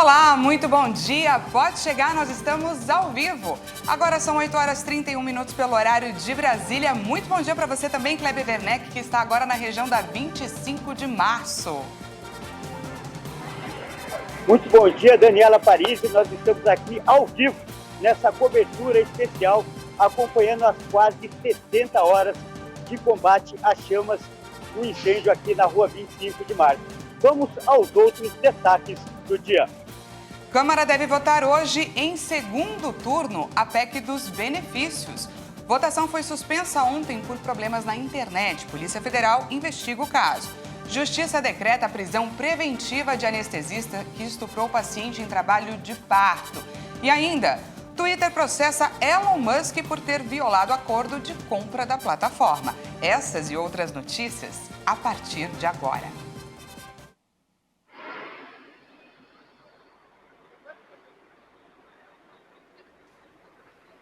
Olá, muito bom dia. Pode chegar, nós estamos ao vivo. Agora são 8h31 pelo horário de Brasília. Muito bom dia para você também, Kleber Werneck, que está agora na região da 25 de março. Muito bom dia, Daniela Paris. Nós estamos aqui ao vivo nessa cobertura especial, acompanhando as quase 60 horas de combate às chamas do incêndio aqui na rua 25 de março. Vamos aos outros destaques do dia. Câmara deve votar hoje em segundo turno a PEC dos benefícios. Votação foi suspensa ontem por problemas na internet. Polícia Federal investiga o caso. Justiça decreta a prisão preventiva de anestesista que estuprou paciente em trabalho de parto. E ainda, Twitter processa Elon Musk por ter violado acordo de compra da plataforma. Essas e outras notícias a partir de agora.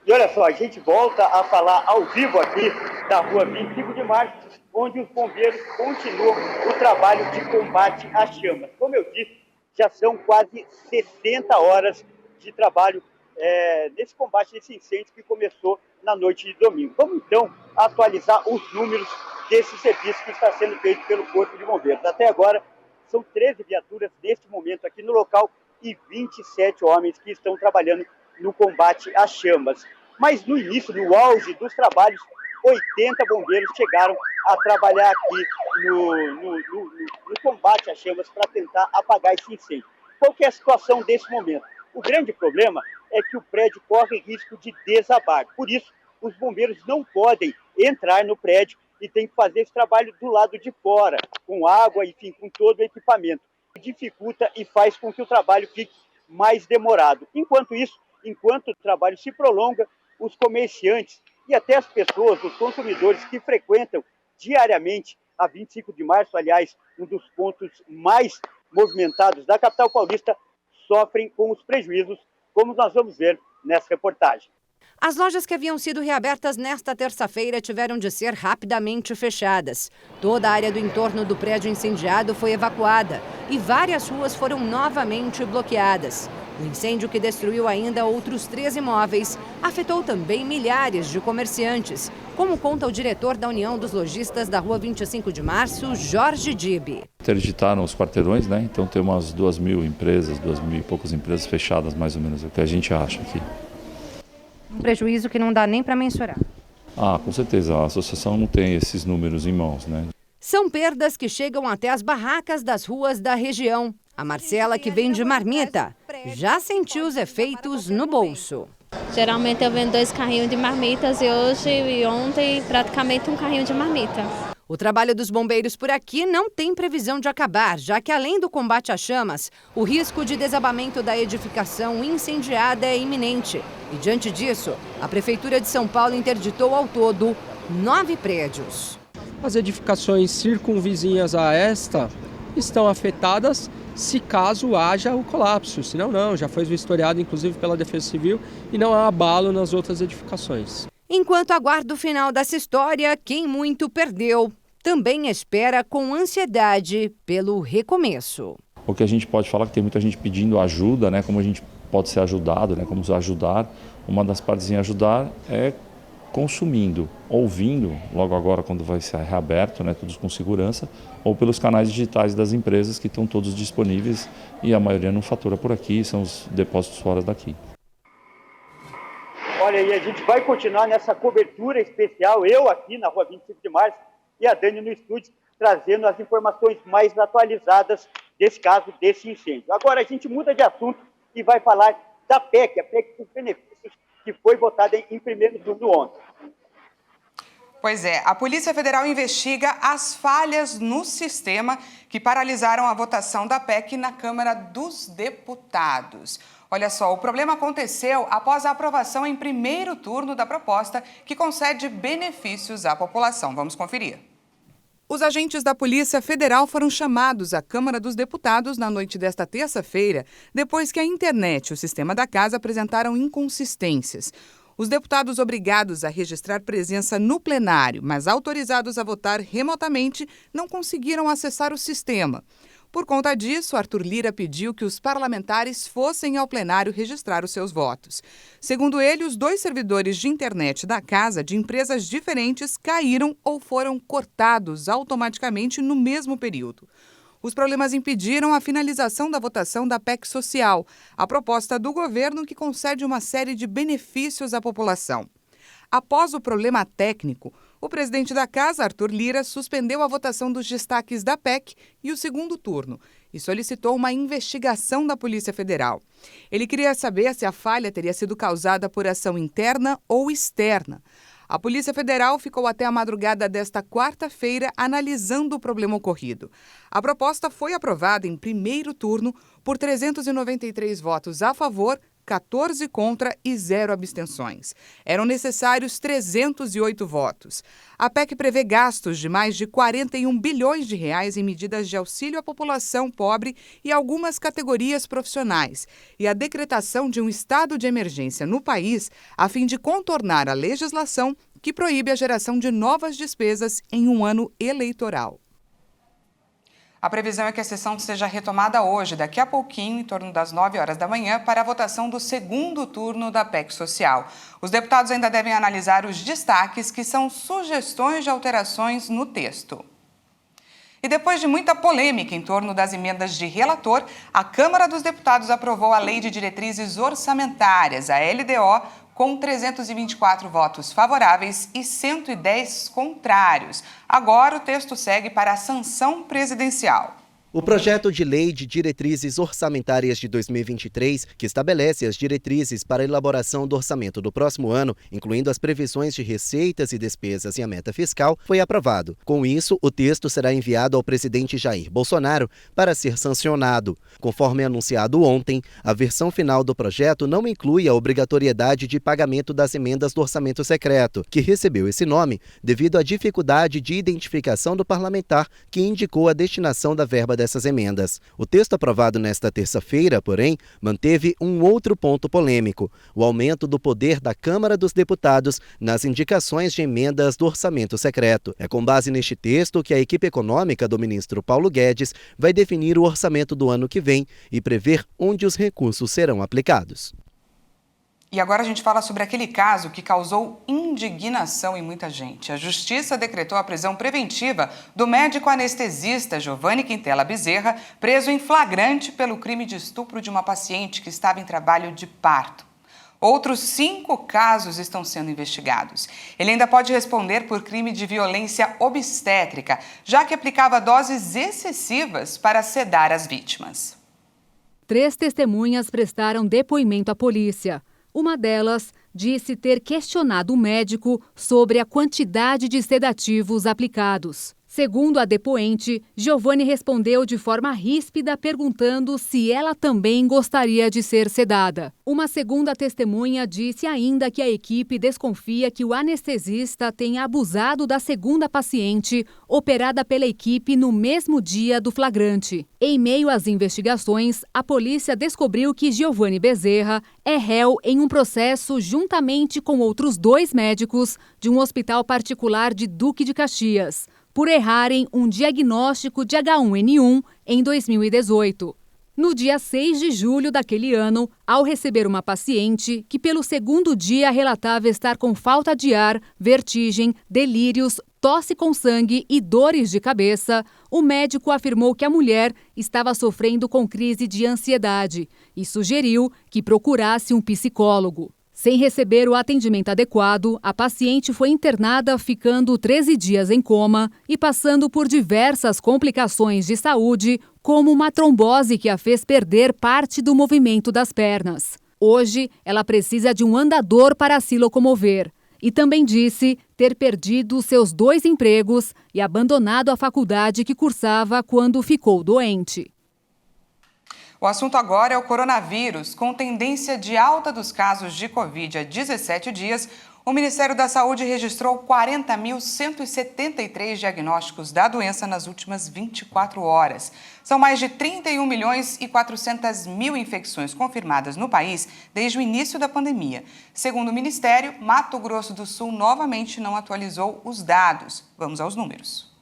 E olha só, a gente volta a falar ao vivo aqui da rua 25 de março, onde os bombeiros continuam o trabalho de combate às chamas. Como eu disse, já são quase 60 horas de trabalho nesse combate, nesse incêndio que começou na noite de domingo. Vamos então atualizar os números desse serviço que está sendo feito pelo Corpo de Bombeiros. Até agora, são 13 viaturas neste momento aqui no local e 27 homens que estão trabalhando no combate às chamas. Mas no início, no auge dos trabalhos, 80 bombeiros chegaram a trabalhar aqui no combate às chamas para tentar apagar esse incêndio. Qual que é a situação desse momento? O grande problema é que o prédio corre risco de desabar. Por isso, os bombeiros não podem entrar no prédio e tem que fazer esse trabalho do lado de fora, com água, enfim, com todo o equipamento. Dificulta e faz com que o trabalho fique mais demorado. Enquanto isso, enquanto o trabalho se prolonga, os comerciantes e até as pessoas, os consumidores que frequentam diariamente a 25 de março, aliás, um dos pontos mais movimentados da capital paulista, sofrem com os prejuízos, como nós vamos ver nessa reportagem. As lojas que haviam sido reabertas nesta terça-feira tiveram de ser rapidamente fechadas. Toda a área do entorno do prédio incendiado foi evacuada e várias ruas foram novamente bloqueadas. O incêndio, que destruiu ainda outros 3 imóveis, afetou também milhares de comerciantes, como conta o diretor da União dos Lojistas da Rua 25 de Março, Jorge Dibi. Interditaram os quarteirões, né? Então tem umas 2.000 empresas, 2.000 e poucas empresas fechadas, mais ou menos, é o que a gente acha aqui. Um prejuízo que não dá nem para mensurar. Com certeza, a associação não tem esses números em mãos, né? São perdas que chegam até as barracas das ruas da região. A Marcela, que vende marmita, já sentiu os efeitos no bolso. Geralmente eu vendo 2 carrinhos de marmitas e hoje e ontem praticamente um carrinho de marmita. O trabalho dos bombeiros por aqui não tem previsão de acabar, já que além do combate às chamas, o risco de desabamento da edificação incendiada é iminente. E diante disso, a Prefeitura de São Paulo interditou ao todo 9 prédios. As edificações circunvizinhas a esta estão afetadas se caso haja o colapso, senão não, já foi vistoriado inclusive pela Defesa Civil e não há abalo nas outras edificações. Enquanto aguarda o final dessa história, quem muito perdeu também espera com ansiedade pelo recomeço. O que a gente pode falar é que tem muita gente pedindo ajuda, né? Como a gente pode ser ajudado, né? Como ajudar. Uma das partes em ajudar é consumindo, ouvindo, logo agora quando vai ser reaberto, né, todos com segurança, ou pelos canais digitais das empresas que estão todos disponíveis e a maioria não fatura por aqui, são os depósitos fora daqui. Olha, e a gente vai continuar nessa cobertura especial, eu aqui na rua 25 de março e a Dani no estúdio, trazendo as informações mais atualizadas desse caso, desse incêndio. Agora a gente muda de assunto e vai falar da PEC, a PEC dos benefícios, que foi votada em primeiro turno ontem. Pois é, a Polícia Federal investiga as falhas no sistema que paralisaram a votação da PEC na Câmara dos Deputados. Olha só, o problema aconteceu após a aprovação em primeiro turno da proposta que concede benefícios à população. Vamos conferir. Os agentes da Polícia Federal foram chamados à Câmara dos Deputados na noite desta terça-feira, depois que a internet e o sistema da casa apresentaram inconsistências. Os deputados obrigados a registrar presença no plenário, mas autorizados a votar remotamente, não conseguiram acessar o sistema. Por conta disso, Arthur Lira pediu que os parlamentares fossem ao plenário registrar os seus votos. Segundo ele, os 2 servidores de internet da casa de empresas diferentes caíram ou foram cortados automaticamente no mesmo período. Os problemas impediram a finalização da votação da PEC social, a proposta do governo que concede uma série de benefícios à população. Após o problema técnico, o presidente da casa, Arthur Lira, suspendeu a votação dos destaques da PEC e o segundo turno e solicitou uma investigação da Polícia Federal. Ele queria saber se a falha teria sido causada por ação interna ou externa. A Polícia Federal ficou até a madrugada desta quarta-feira analisando o problema ocorrido. A proposta foi aprovada em primeiro turno por 393 votos a favor, 14 contra e 0 abstenções. Eram necessários 308 votos. A PEC prevê gastos de mais de 41 bilhões de reais em medidas de auxílio à população pobre e algumas categorias profissionais e a decretação de um estado de emergência no país a fim de contornar a legislação que proíbe a geração de novas despesas em um ano eleitoral. A previsão é que a sessão seja retomada hoje, daqui a pouquinho, em torno das 9 horas da manhã, para a votação do segundo turno da PEC social. Os deputados ainda devem analisar os destaques, que são sugestões de alterações no texto. E depois de muita polêmica em torno das emendas de relator, a Câmara dos Deputados aprovou a Lei de Diretrizes Orçamentárias, a LDO, com 324 votos favoráveis e 110 contrários. Agora o texto segue para a sanção presidencial. O projeto de lei de diretrizes orçamentárias de 2023, que estabelece as diretrizes para a elaboração do orçamento do próximo ano, incluindo as previsões de receitas e despesas e a meta fiscal, foi aprovado. Com isso, o texto será enviado ao presidente Jair Bolsonaro para ser sancionado. Conforme anunciado ontem, a versão final do projeto não inclui a obrigatoriedade de pagamento das emendas do orçamento secreto, que recebeu esse nome devido à dificuldade de identificação do parlamentar que indicou a destinação da verba dessas emendas. O texto aprovado nesta terça-feira, porém, manteve um outro ponto polêmico: o aumento do poder da Câmara dos Deputados nas indicações de emendas do orçamento secreto. É com base neste texto que a equipe econômica do ministro Paulo Guedes vai definir o orçamento do ano que vem e prever onde os recursos serão aplicados. E agora a gente fala sobre aquele caso que causou indignação em muita gente. A Justiça decretou a prisão preventiva do médico anestesista Giovanni Quintela Bezerra, preso em flagrante pelo crime de estupro de uma paciente que estava em trabalho de parto. Outros 5 casos estão sendo investigados. Ele ainda pode responder por crime de violência obstétrica, já que aplicava doses excessivas para sedar as vítimas. 3 testemunhas prestaram depoimento à polícia. Uma delas disse ter questionado o médico sobre a quantidade de sedativos aplicados. Segundo a depoente, Giovanni respondeu de forma ríspida, perguntando se ela também gostaria de ser sedada. Uma segunda testemunha disse ainda que a equipe desconfia que o anestesista tenha abusado da segunda paciente, operada pela equipe no mesmo dia do flagrante. Em meio às investigações, a polícia descobriu que Giovanni Bezerra é réu em um processo juntamente com outros 2 médicos de um hospital particular de Duque de Caxias, por errarem um diagnóstico de H1N1 em 2018. No dia 6 de julho daquele ano, ao receber uma paciente que pelo segundo dia relatava estar com falta de ar, vertigem, delírios, tosse com sangue e dores de cabeça, o médico afirmou que a mulher estava sofrendo com crise de ansiedade e sugeriu que procurasse um psicólogo. Sem receber o atendimento adequado, a paciente foi internada, ficando 13 dias em coma e passando por diversas complicações de saúde, como uma trombose que a fez perder parte do movimento das pernas. Hoje, ela precisa de um andador para se locomover. E também disse ter perdido seus 2 empregos e abandonado a faculdade que cursava quando ficou doente. O assunto agora é o coronavírus. Com tendência de alta dos casos de Covid há 17 dias, o Ministério da Saúde registrou 40.173 diagnósticos da doença nas últimas 24 horas. São mais de 31.400.000 infecções confirmadas no país desde o início da pandemia. Segundo o Ministério, Mato Grosso do Sul novamente não atualizou os dados. Vamos aos números.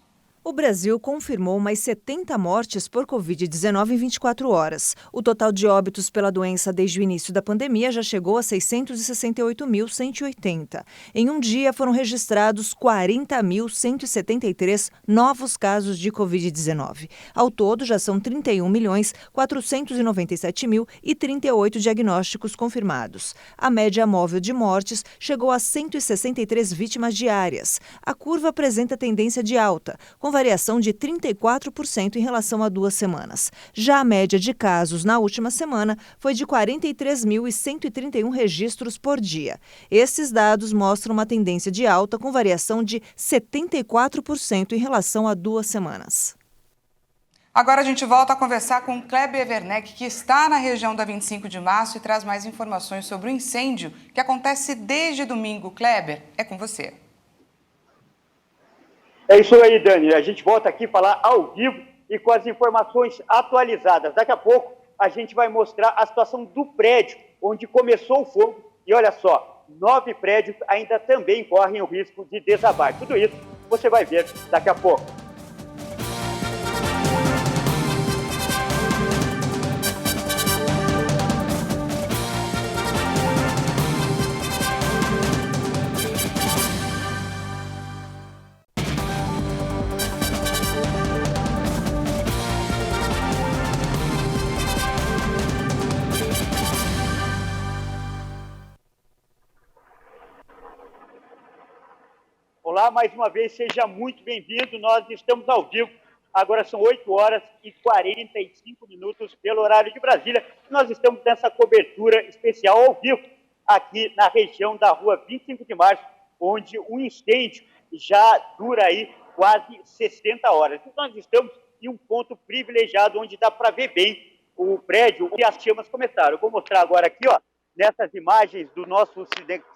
O Brasil confirmou mais 70 mortes por Covid-19 em 24 horas. O total de óbitos pela doença desde o início da pandemia já chegou a 668.180. Em um dia foram registrados 40.173 novos casos de Covid-19. Ao todo, já são 31.497.038 diagnósticos confirmados. A média móvel de mortes chegou a 163 vítimas diárias. A curva apresenta tendência de alta, com variação de 34% em relação a 2 semanas. Já a média de casos na última semana foi de 43.131 registros por dia. Esses dados mostram uma tendência de alta com variação de 74% em relação a 2 semanas. Agora a gente volta a conversar com Kleber Werneck, que está na região da 25 de março e traz mais informações sobre o incêndio que acontece desde domingo. Kleber, é com você. É isso aí, Dani. A gente volta aqui falar ao vivo e com as informações atualizadas. Daqui a pouco a gente vai mostrar a situação do prédio onde começou o fogo. E olha só, 9 prédios ainda também correm o risco de desabar. Tudo isso você vai ver daqui a pouco. Olá, mais uma vez, seja muito bem-vindo. Nós estamos ao vivo, agora são 8 horas e 45 minutos pelo horário de Brasília. Nós estamos nessa cobertura especial ao vivo aqui na região da rua 25 de março, onde o incêndio já dura aí quase 60 horas. Então, nós estamos em um ponto privilegiado, onde dá para ver bem o prédio onde as chamas começaram. Eu vou mostrar agora aqui, ó, nessas imagens do nosso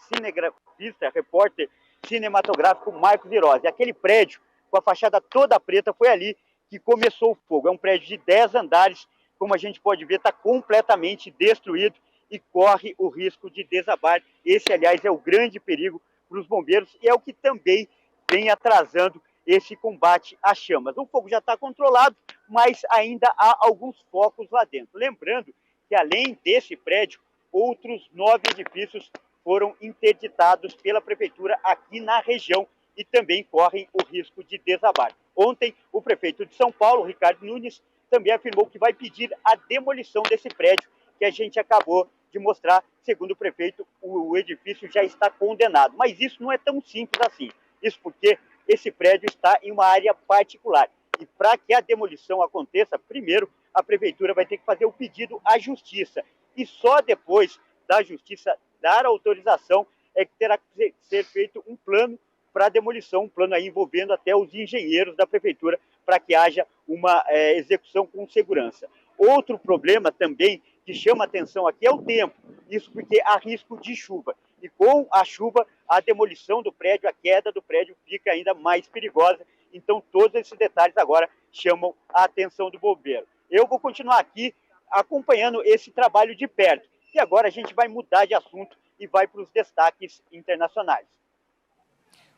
cinegrafista, repórter cinematográfico Marcos Hirose. Aquele prédio com a fachada toda preta foi ali que começou o fogo. É um prédio de 10 andares, como a gente pode ver, está completamente destruído e corre o risco de desabar. Esse, aliás, é o grande perigo para os bombeiros e é o que também vem atrasando esse combate às chamas. O fogo já está controlado, mas ainda há alguns focos lá dentro. Lembrando que, além desse prédio, outros 9 edifícios foram interditados pela prefeitura aqui na região e também correm o risco de desabar. Ontem, o prefeito de São Paulo, Ricardo Nunes, também afirmou que vai pedir a demolição desse prédio que a gente acabou de mostrar. Segundo o prefeito, o edifício já está condenado. Mas isso não é tão simples assim. Isso porque esse prédio está em uma área particular. E para que a demolição aconteça, primeiro a prefeitura vai ter que fazer o pedido à justiça. E só depois da justiça dar autorização é que terá que ser feito um plano para demolição, um plano aí envolvendo até os engenheiros da prefeitura para que haja uma execução com segurança. Outro problema também que chama atenção aqui é o tempo, isso porque há risco de chuva. E com a chuva, a demolição do prédio, a queda do prédio fica ainda mais perigosa. Então, todos esses detalhes agora chamam a atenção do bombeiro. Eu vou continuar aqui acompanhando esse trabalho de perto. E agora a gente vai mudar de assunto e vai para os destaques internacionais.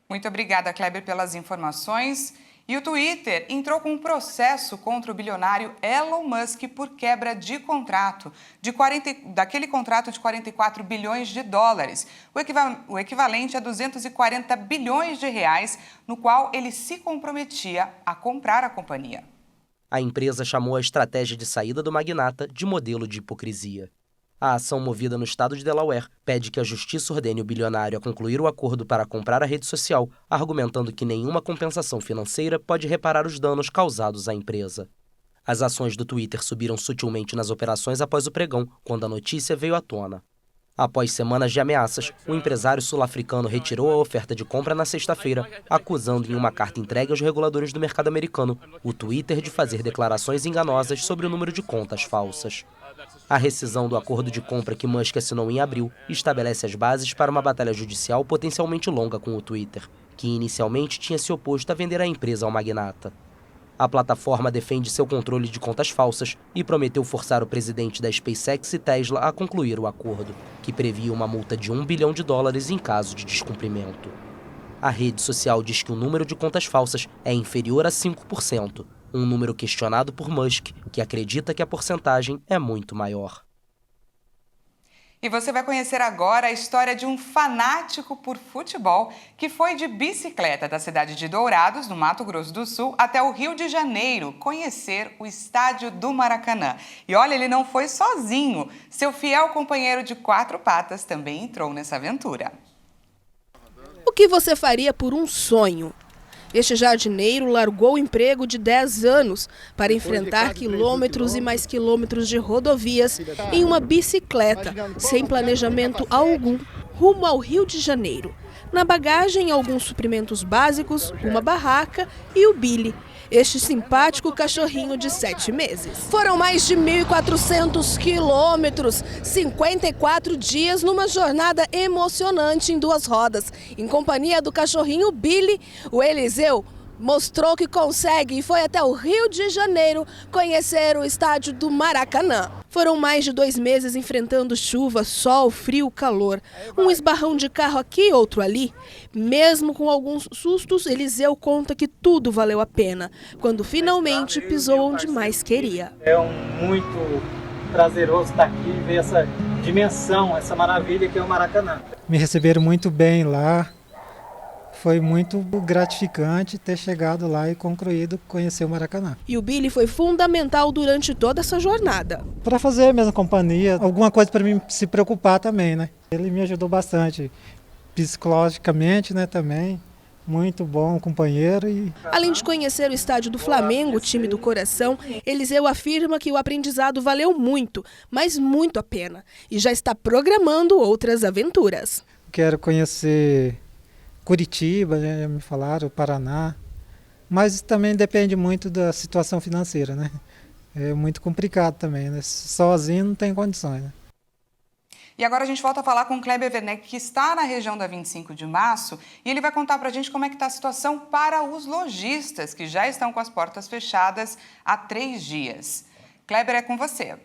Muito obrigada, Kleber, pelas informações. E o Twitter entrou com um processo contra o bilionário Elon Musk por quebra de contrato, daquele contrato de 44 bilhões de dólares, o equivalente a 240 bilhões de reais, no qual ele se comprometia a comprar a companhia. A empresa chamou a estratégia de saída do magnata de modelo de hipocrisia. A ação movida no estado de Delaware pede que a justiça ordene o bilionário a concluir o acordo para comprar a rede social, argumentando que nenhuma compensação financeira pode reparar os danos causados à empresa. As ações do Twitter subiram sutilmente nas operações após o pregão, quando a notícia veio à tona. Após semanas de ameaças, o empresário sul-africano retirou a oferta de compra na sexta-feira, acusando em uma carta entregue aos reguladores do mercado americano o Twitter de fazer declarações enganosas sobre o número de contas falsas. A rescisão do acordo de compra que Musk assinou em abril estabelece as bases para uma batalha judicial potencialmente longa com o Twitter, que inicialmente tinha se oposto a vender a empresa ao magnata. A plataforma defende seu controle de contas falsas e prometeu forçar o presidente da SpaceX e Tesla a concluir o acordo, que previa uma multa de $1 bilhão em caso de descumprimento. A rede social diz que o número de contas falsas é inferior a 5%, um número questionado por Musk, que acredita que a porcentagem é muito maior. E você vai conhecer agora a história de um fanático por futebol que foi de bicicleta da cidade de Dourados, no Mato Grosso do Sul, até o Rio de Janeiro conhecer o estádio do Maracanã. E olha, ele não foi sozinho. Seu fiel companheiro de 4 patas também entrou nessa aventura. O que você faria por um sonho? Este jardineiro largou o emprego de 10 anos para enfrentar quilômetros e mais quilômetros de rodovias em uma bicicleta, sem planejamento algum, rumo ao Rio de Janeiro. Na bagagem, alguns suprimentos básicos, uma barraca e o Billy, este simpático cachorrinho de 7 meses. Foram mais de 1.400 quilômetros, 54 dias numa jornada emocionante em 2 rodas. Em companhia do cachorrinho Billy, o Eliseu mostrou que consegue e foi até o Rio de Janeiro conhecer o estádio do Maracanã. Foram mais de 2 meses enfrentando chuva, sol, frio, calor. Um esbarrão de carro aqui, outro ali. Mesmo com alguns sustos, Eliseu conta que tudo valeu a pena, quando finalmente pisou onde mais queria. É muito prazeroso estar aqui e ver essa dimensão, essa maravilha que é o Maracanã. Me receberam muito bem lá. Foi muito gratificante ter chegado lá e concluído conhecer o Maracanã. E o Billy foi fundamental durante toda essa jornada. Para fazer a mesma companhia, alguma coisa para mim se preocupar também, né? Ele me ajudou bastante, psicologicamente, né, também. Muito bom companheiro. Além de conhecer o estádio do Flamengo, time do coração, Eliseu afirma que o aprendizado valeu muito, mas muito a pena. E já está programando outras aventuras. Quero conhecer Curitiba, né, me falaram, Paraná, mas também depende muito da situação financeira, né? É muito complicado também, né? Sozinho não tem condições, né? E agora a gente volta a falar com o Kleber Werneck, que está na região da 25 de março, e ele vai contar para a gente como é que está a situação para os lojistas, que já estão com as portas fechadas há 3 dias. Kleber, é com você.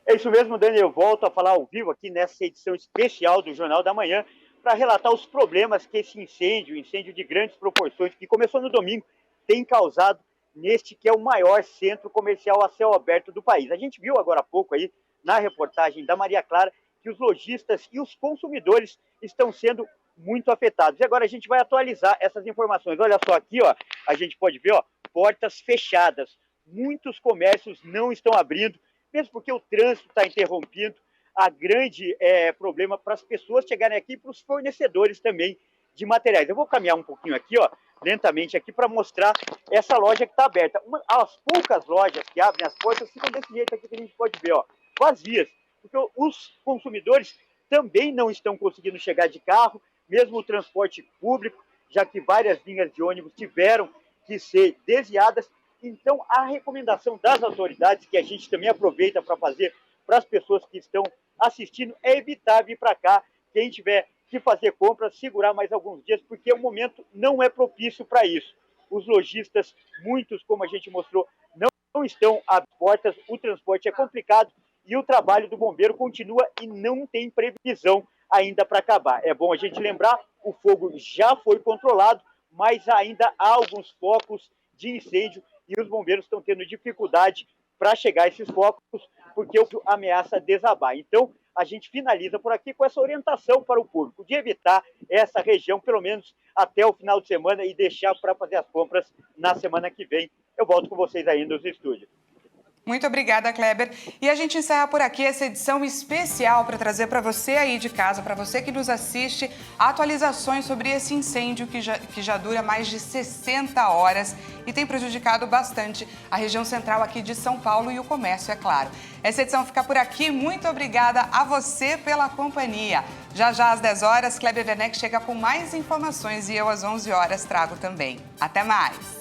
É isso mesmo, Dani, eu volto a falar ao vivo aqui nessa edição especial do Jornal da Manhã, para relatar os problemas que esse incêndio de grandes proporções, que começou no domingo, tem causado neste que é o maior centro comercial a céu aberto do país. A gente viu agora há pouco aí, na reportagem da Maria Clara, que os lojistas e os consumidores estão sendo muito afetados. E agora a gente vai atualizar essas informações. Olha só aqui, ó, a gente pode ver, ó, portas fechadas. Muitos comércios não estão abrindo, mesmo porque o trânsito está interrompido. A grande problema para as pessoas chegarem aqui e para os fornecedores também de materiais. Eu vou caminhar um pouquinho aqui, ó, lentamente aqui, para mostrar essa loja que está aberta. As poucas lojas que abrem as portas ficam desse jeito aqui que a gente pode ver, ó, vazias, porque os consumidores também não estão conseguindo chegar de carro, mesmo o transporte público, já que várias linhas de ônibus tiveram que ser desviadas. Então, a recomendação das autoridades, que a gente também aproveita para fazer para as pessoas que estão assistindo, é evitar vir para cá. Quem tiver que fazer compras, segurar mais alguns dias, porque o momento não é propício para isso. Os lojistas, muitos, como a gente mostrou, não estão às portas, o transporte é complicado e o trabalho do bombeiro continua e não tem previsão ainda para acabar. É bom a gente lembrar, o fogo já foi controlado, mas ainda há alguns focos de incêndio e os bombeiros estão tendo dificuldade para chegar a esses focos, porque o ameaça desabar. Então, a gente finaliza por aqui com essa orientação para o público, de evitar essa região, pelo menos até o final de semana, e deixar para fazer as compras na semana que vem. Eu volto com vocês aí nos estúdios. Muito obrigada, Kleber. E a gente encerra por aqui essa edição especial para trazer para você aí de casa, para você que nos assiste, atualizações sobre esse incêndio que já dura mais de 60 horas e tem prejudicado bastante a região central aqui de São Paulo e o comércio, é claro. Essa edição fica por aqui. Muito obrigada a você pela companhia. Já às 10 horas, Kleber Werneck chega com mais informações e eu às 11 horas trago também. Até mais!